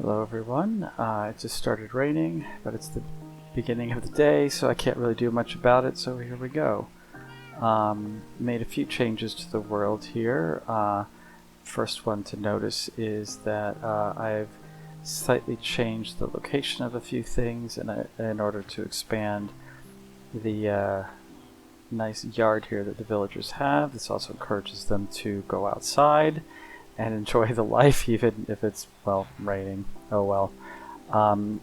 Hello everyone. It just started raining, but it's the beginning of the day, so I can't really do much about it, so here we go. Made a few changes to the world here. First one to notice is that I've slightly changed the location of a few things in order to expand the nice yard here that the villagers have. This also encourages them to go outside and enjoy the life, even if it's, well, raining. Oh well. One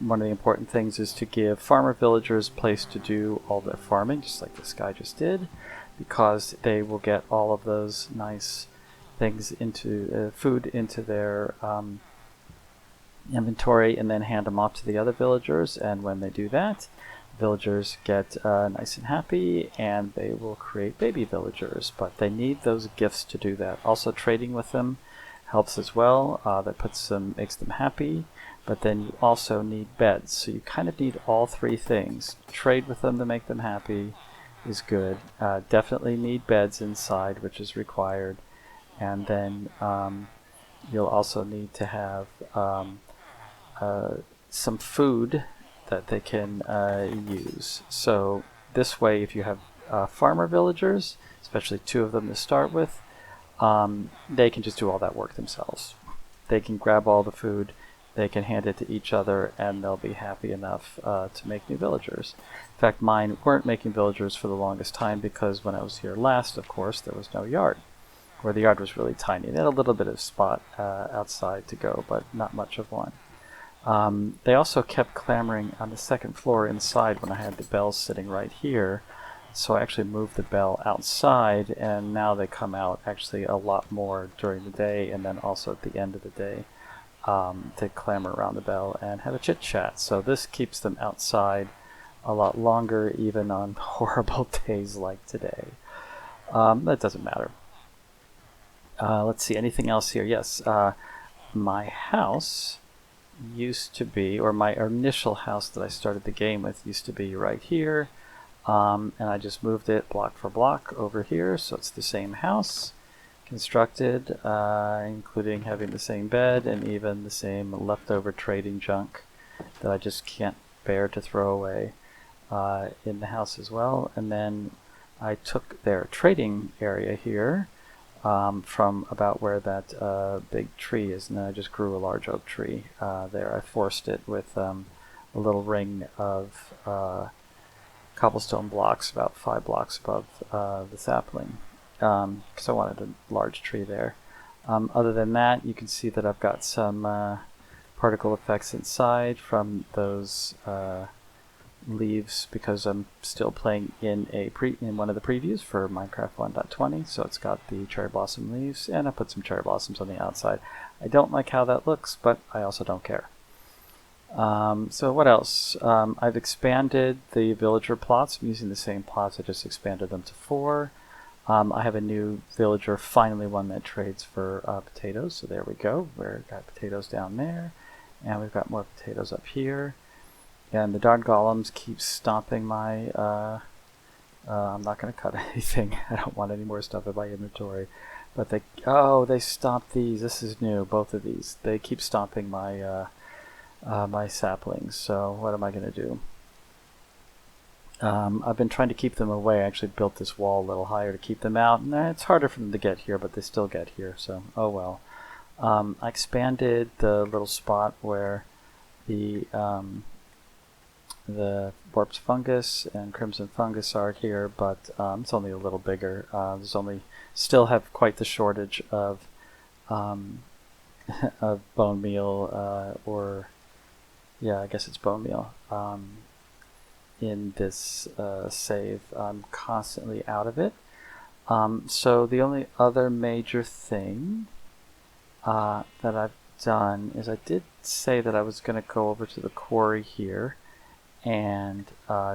of the important things is to give farmer villagers a place to do all their farming, just like this guy just did, because they will get all of those nice things into food into their inventory and then hand them off to the other villagers. And when they do that, villagers get nice and happy, and they will create baby villagers, but they need those gifts to do that. Also, trading with them helps as well. That makes them happy, but then you also need beds, so you kind of need all three things. Trade with them to make them happy is good. Definitely need beds inside, which is required, and then you'll also need to have some food that they can use. So this way, if you have farmer villagers, especially 2 of them to start with, they can just do all that work themselves. They can grab all the food, they can hand it to each other, and they'll be happy enough to make new villagers. In fact, mine weren't making villagers for the longest time because when I was here last, of course, there was no yard, or the yard was really tiny. They had a little bit of spot outside to go, but not much of one. They also kept clamoring on the second floor inside when I had the bells sitting right here, so I actually moved the bell outside, and now they come out actually a lot more during the day and then also at the end of the day to clamor around the bell and have a chit chat. So this keeps them outside a lot longer, even on horrible days like today. That doesn't matter. Let's see, anything else here? Yes, my house used to be, or my initial house that I started the game with used to be right here, and I just moved it block for block over here, so it's the same house constructed, including having the same bed and even the same leftover trading junk that I just can't bear to throw away in the house as well. And then I took their trading area here from about where that big tree is, and then I just grew a large oak tree there. I forced it with a little ring of cobblestone blocks about 5 blocks above the sapling, because I wanted a large tree there. Other than that, you can see that I've got some particle effects inside from those leaves, because I'm still playing in one of the previews for Minecraft 1.20, so it's got the cherry blossom leaves, and I put some cherry blossoms on the outside. I don't like how that looks, but I also don't care. So what else? I've expanded the villager plots. I'm using the same plots, I just expanded them to 4. I have a new villager, finally one that trades for potatoes, so there we go. We've got potatoes down there, and we've got more potatoes up here. And the darn golems keep stomping my, I'm not going to cut anything. I don't want any more stuff in my inventory. But they stomped these. This is new, both of these. They keep stomping my my saplings, so what am I going to do? I've been trying to keep them away. I actually built this wall a little higher to keep them out. And it's harder for them to get here, but they still get here, so oh well. I expanded the little spot where the warped fungus and crimson fungus are here, but it's only a little bigger. Still have quite the shortage of of bone meal, or yeah, I guess it's bone meal in this save. I'm constantly out of it. So the only other major thing that I've done is I did say that I was going to go over to the quarry here and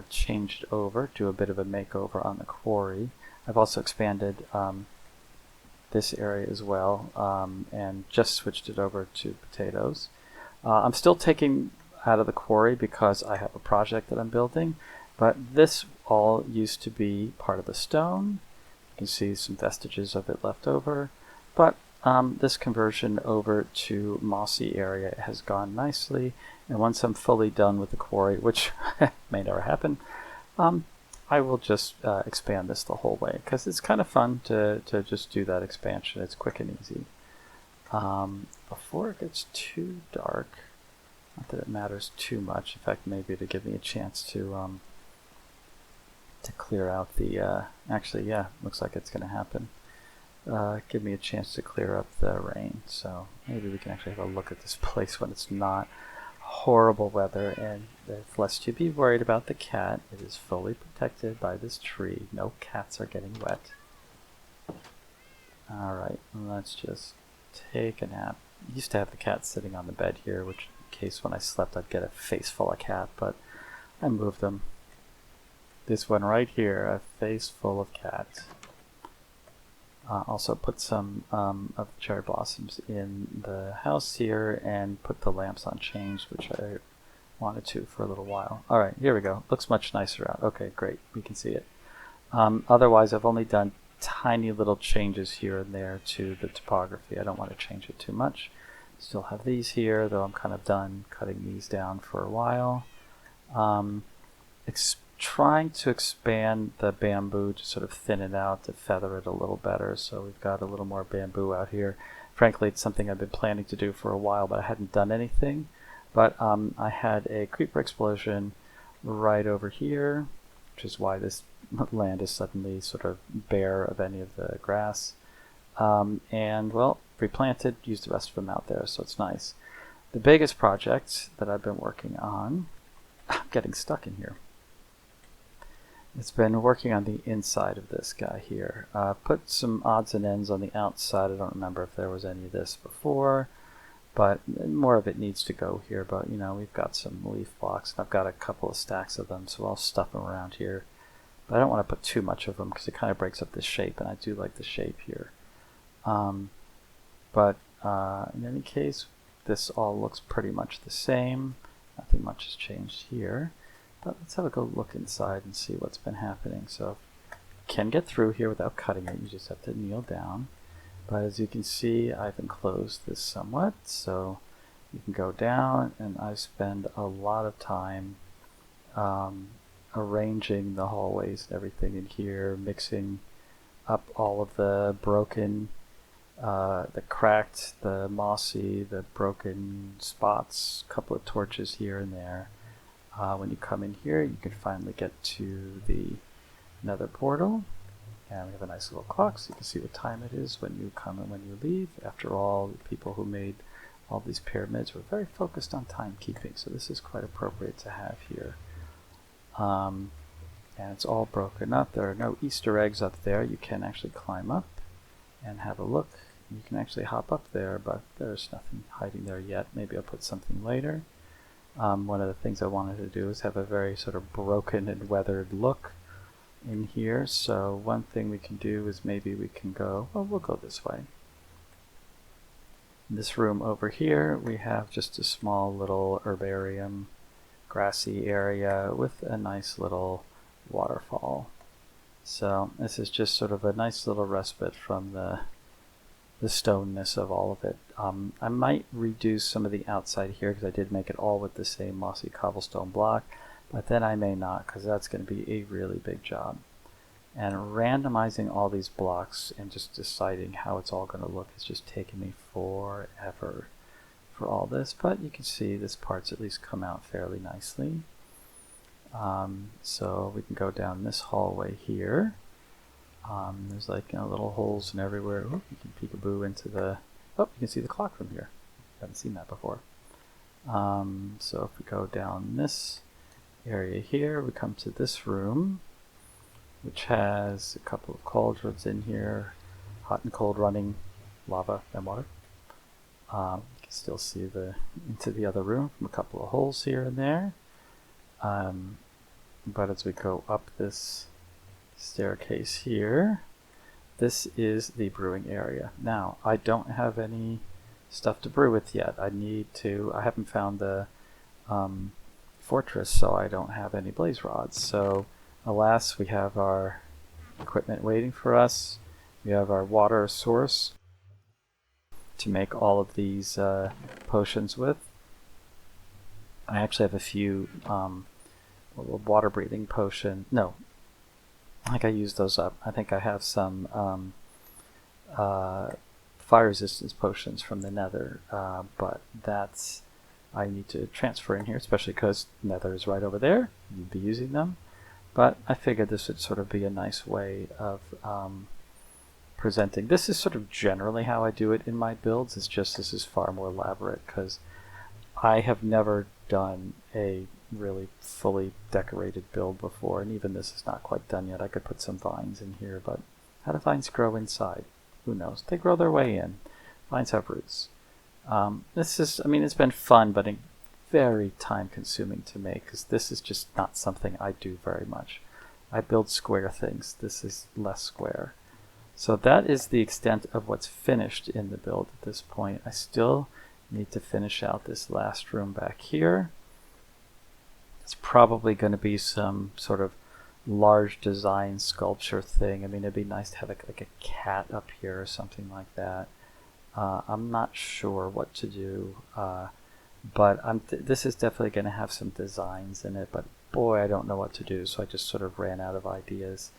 change it over, do a bit of a makeover on the quarry. I've also expanded this area as well, and just switched it over to potatoes. I'm still taking out of the quarry because I have a project that I'm building, but this all used to be part of the stone. You can see some vestiges of it left over, but this conversion over to mossy area has gone nicely, and once I'm fully done with the quarry, which may never happen, I will just expand this the whole way, because it's kind of fun to just do that expansion. It's quick and easy. Before it gets too dark, not that it matters too much, in fact maybe to give me a chance to clear out the, actually yeah, looks like it's going to happen. Give me a chance to clear up the rain, so maybe we can actually have a look at this place when it's not horrible weather, and lest you be worried about the cat, it is fully protected by this tree. No cats are getting wet. Alright, let's just take a nap. I used to have the cat sitting on the bed here, which in case when I slept I'd get a face full of cat, but I moved them. This one right here, a face full of cat. Also put some of the cherry blossoms in the house here and put the lamps on change, which I wanted to for a little while. Alright, here we go. Looks much nicer out. Okay, great. We can see it. Otherwise, I've only done tiny little changes here and there to the topography. I don't want to change it too much. Still have these here, though I'm kind of done cutting these down for a while. Trying to expand the bamboo to sort of thin it out, to feather it a little better, so we've got a little more bamboo out here. Frankly, it's something I've been planning to do for a while, but I hadn't done anything. But I had a creeper explosion right over here, which is why this land is suddenly sort of bare of any of the grass. And, well, replanted, used the rest of them out there, so it's nice. The biggest project that I've been working on, I'm getting stuck in here. It's been working on the inside of this guy here. Put some odds and ends on the outside. I don't remember if there was any of this before, but more of it needs to go here. But you know, we've got some leaf blocks. I've got a couple of stacks of them, so I'll stuff them around here. But I don't want to put too much of them because it kind of breaks up the shape, and I do like the shape here. But in any case, this all looks pretty much the same. Nothing much has changed here. But let's have a go look inside and see what's been happening. So you can get through here without cutting it. You just have to kneel down. But as you can see, I've enclosed this somewhat. So you can go down, and I spend a lot of time arranging the hallways and everything in here, mixing up all of the broken, the cracked, the mossy, the broken spots, a couple of torches here and there. When you come in here, you can finally get to the nether portal, and we have a nice little clock so you can see what time it is when you come and when you leave. After all, the people who made all these pyramids were very focused on timekeeping, so this is quite appropriate to have here. And it's all broken up. There are no Easter eggs up there. You can actually climb up and have a look. You can actually hop up there, but there's nothing hiding there yet. Maybe I'll put something later. One of the things I wanted to do is have a very sort of broken and weathered look in here. So one thing we can do is maybe we can go, well, we'll go this way. In this room over here, we have just a small little herbarium, grassy area with a nice little waterfall. So this is just sort of a nice little respite from the stoneness of all of it. I might redo some of the outside here because I did make it all with the same mossy cobblestone block, but then I may not because that's going to be a really big job. And randomizing all these blocks and just deciding how it's all going to look has just taken me forever for all this, but you can see this part's at least come out fairly nicely. So we can go down this hallway here. There's like little holes and everywhere. Ooh, you can peekaboo into the... Oh, you can see the clock from here. Haven't seen that before. So if we go down this area here, we come to this room, which has a couple of cauldrons in here, hot and cold running lava and water. You can still see into the other room from a couple of holes here and there. But as we go up this staircase here, this is the brewing area. Now, I don't have any stuff to brew with yet. I haven't found the fortress, so I don't have any blaze rods. So, alas, we have our equipment waiting for us. We have our water source. to make all of these potions with. I actually have a few water breathing potion. No, I think I used those up. I think I have some fire resistance potions from the nether, but that's I need to transfer in here, especially because nether is right over there. You'd be using them. But I figured this would sort of be a nice way of presenting. This is sort of generally how I do it in my builds. It's just this is far more elaborate because I have never done a really fully decorated build before, and even this is not quite done yet. I could put some vines in here, but how do vines grow inside? Who knows? They grow their way in. Vines have roots. This is, I mean, it's been fun, but very time consuming to make because this is just not something I do very much. I build square things. This is less square. So that is the extent of what's finished in the build at this point. I still need to finish out this last room back here. It's probably going to be some sort of large design sculpture thing. I mean, it'd be nice to have like a cat up here or something like that. I'm not sure what to do, but this is definitely going to have some designs in it, but boy, I don't know what to do, so I just sort of ran out of ideas.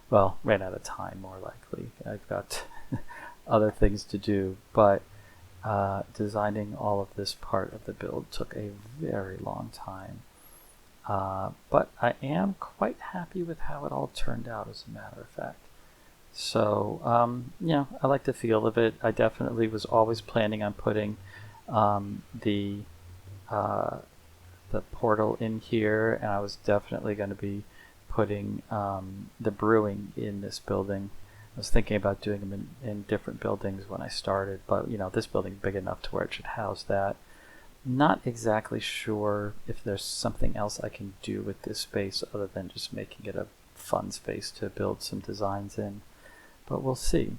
Well, ran out of time, more likely. I've got other things to do, but designing all of this part of the build took a very long time. But I am quite happy with how it all turned out, as a matter of fact. So, I like the feel of it. I definitely was always planning on putting the portal in here, and I was definitely going to be putting the brewing in this building. I was thinking about doing them in different buildings when I started, but this building's big enough to where it should house that. Not exactly sure if there's something else I can do with this space other than just making it a fun space to build some designs in, but we'll see.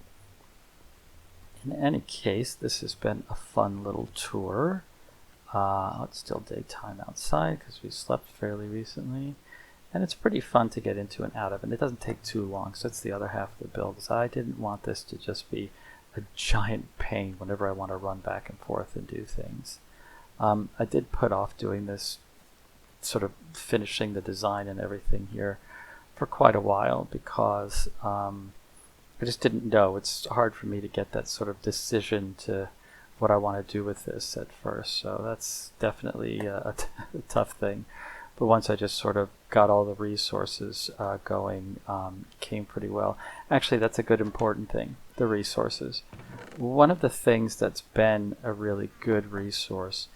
In any case, this has been a fun little tour. It's still daytime outside because we slept fairly recently, and it's pretty fun to get into and out of, and it doesn't take too long, so that's the other half of the build. So I didn't want this to just be a giant pain whenever I want to run back and forth and do things. I did put off doing this, sort of finishing the design and everything here for quite a while because I just didn't know. It's hard for me to get that sort of decision to what I want to do with this at first, so that's definitely a tough thing. But once I just sort of got all the resources going, came pretty well. Actually, that's a good important thing, the resources. One of the things that's been a really good resource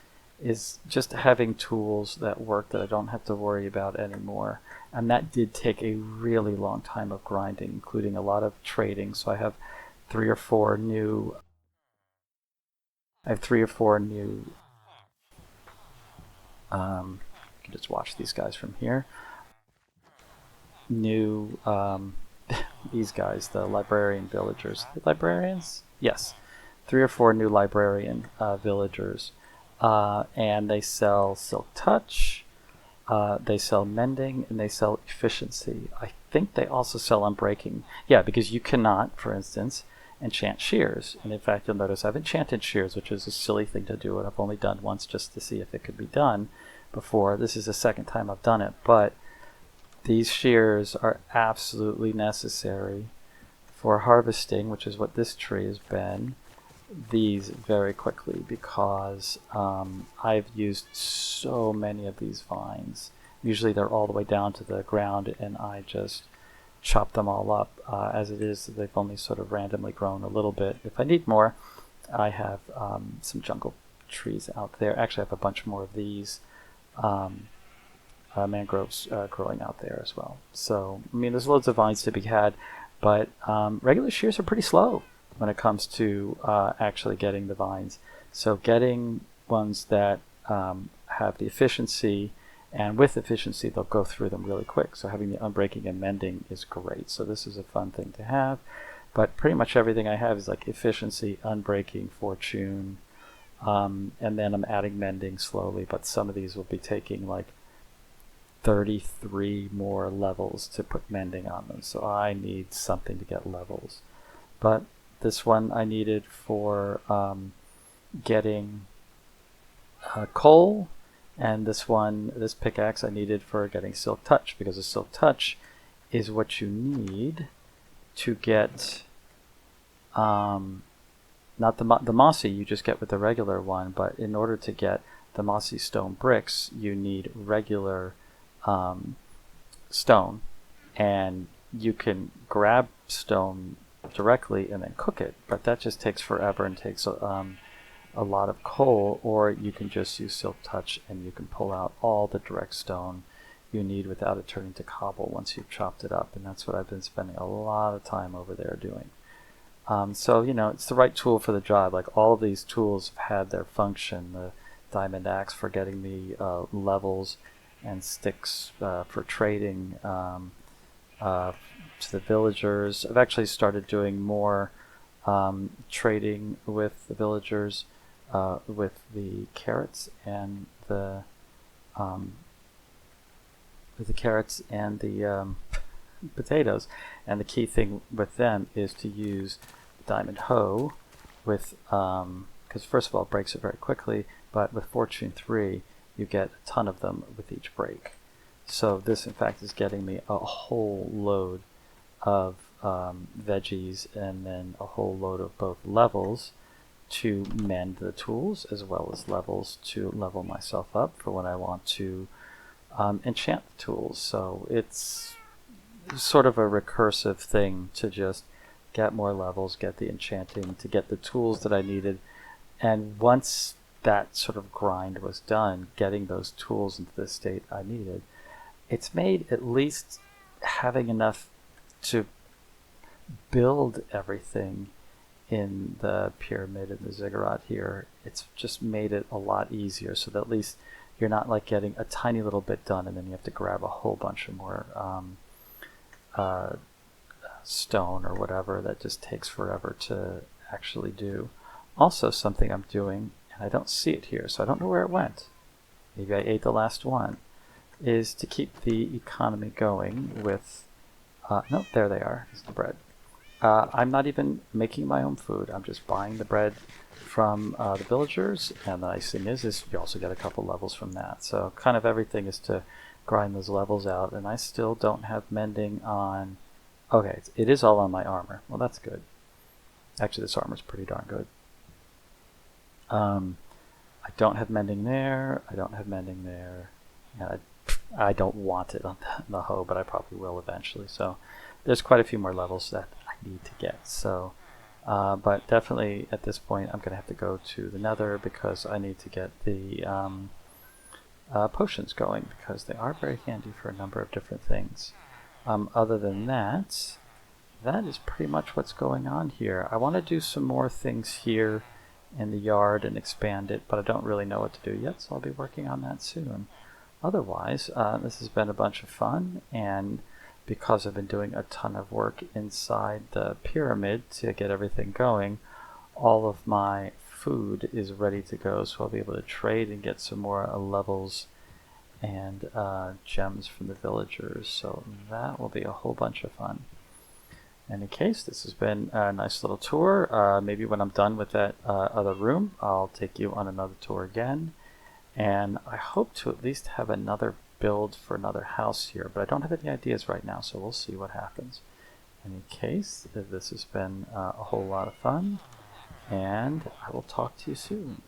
is just having tools that work that I don't have to worry about anymore. And that did take a really long time of grinding, including a lot of trading. So I have 3 or 4 new you can just watch these guys from here. New these guys, the librarian villagers. The librarians? Yes. 3 or 4 new librarian villagers. And they sell Silk Touch, they sell Mending, and they sell Efficiency. I think they also sell Unbreaking. Yeah, because you cannot, for instance, enchant shears. And in fact, you'll notice I've enchanted shears, which is a silly thing to do, and I've only done once just to see if it could be done before. This is the second time I've done it, but these shears are absolutely necessary for harvesting, which is what this tree has been, these very quickly, because I've used so many of these vines. Usually they're all the way down to the ground, and I just chop them all up. As it is, they've only sort of randomly grown a little bit. If I need more, I have some jungle trees out there. Actually, I have a bunch more of these mangroves growing out there as well. So, I mean, there's loads of vines to be had, but regular shears are pretty slow when it comes to actually getting the vines. So getting ones that have the efficiency, and with efficiency they'll go through them really quick. So having the Unbreaking and Mending is great. So this is a fun thing to have. But pretty much everything I have is like Efficiency, Unbreaking, Fortune, and then I'm adding Mending slowly, but some of these will be taking like 33 more levels to put Mending on them. So I need something to get levels. But this one I needed for getting coal, and this pickaxe I needed for getting silk touch, because the silk touch is what you need to get not the mossy you just get with the regular one, but in order to get the mossy stone bricks, you need regular stone, and you can grab stone directly and then cook it, but that just takes forever and takes a lot of coal. Or you can just use silk touch and you can pull out all the direct stone you need without it turning to cobble once you've chopped it up, and that's what I've been spending a lot of time over there doing. So, it's the right tool for the job. Like, all of these tools have had their function. The diamond axe for getting the levels, and sticks for trading to the villagers. I've actually started doing more trading with the villagers with the carrots and the potatoes. And the key thing with them is to use diamond hoe with, because first of all it breaks it very quickly, but with Fortune 3 you get a ton of them with each break. So this in fact is getting me a whole load of veggies, and then a whole load of both levels to mend the tools, as well as levels to level myself up for when I want to enchant the tools. So it's sort of a recursive thing to just get more levels, get the enchanting, to get the tools that I needed. And once that sort of grind was done, getting those tools into the state I needed, it's made at least having enough to build everything in the pyramid and the ziggurat here, it's just made it a lot easier, so that at least you're not like getting a tiny little bit done and then you have to grab a whole bunch of more stone or whatever. That just takes forever to actually do. Also, something I'm doing, and I don't see it here, so I don't know where it went. Maybe I ate the last one, is to keep the economy going with, no, there they are, is the bread. I'm not even making my own food. I'm just buying the bread from the villagers, and the nice thing is you also get a couple levels from that. So kind of everything is to grind those levels out, and I still don't have mending on. Okay, it is all on my armor. Well, that's good. Actually, this armor is pretty darn good. I don't have mending there. I don't have mending there. And I don't want it on the hoe, but I probably will eventually. So there's quite a few more levels that I need to get. So, but definitely at this point, I'm going to have to go to the Nether, because I need to get the potions going, because they are very handy for a number of different things. Other than that, that is pretty much what's going on here. I want to do some more things here in the yard and expand it, but I don't really know what to do yet, so I'll be working on that soon. Otherwise, this has been a bunch of fun, and because I've been doing a ton of work inside the pyramid to get everything going, all of my food is ready to go, so I'll be able to trade and get some more levels and gems from the villagers. So that will be a whole bunch of fun. In any case, this has been a nice little tour. Maybe when I'm done with that other room, I'll take you on another tour again. And I hope to at least have another build for another house here, but I don't have any ideas right now, so we'll see what happens. In any case, this has been a whole lot of fun, and I will talk to you soon.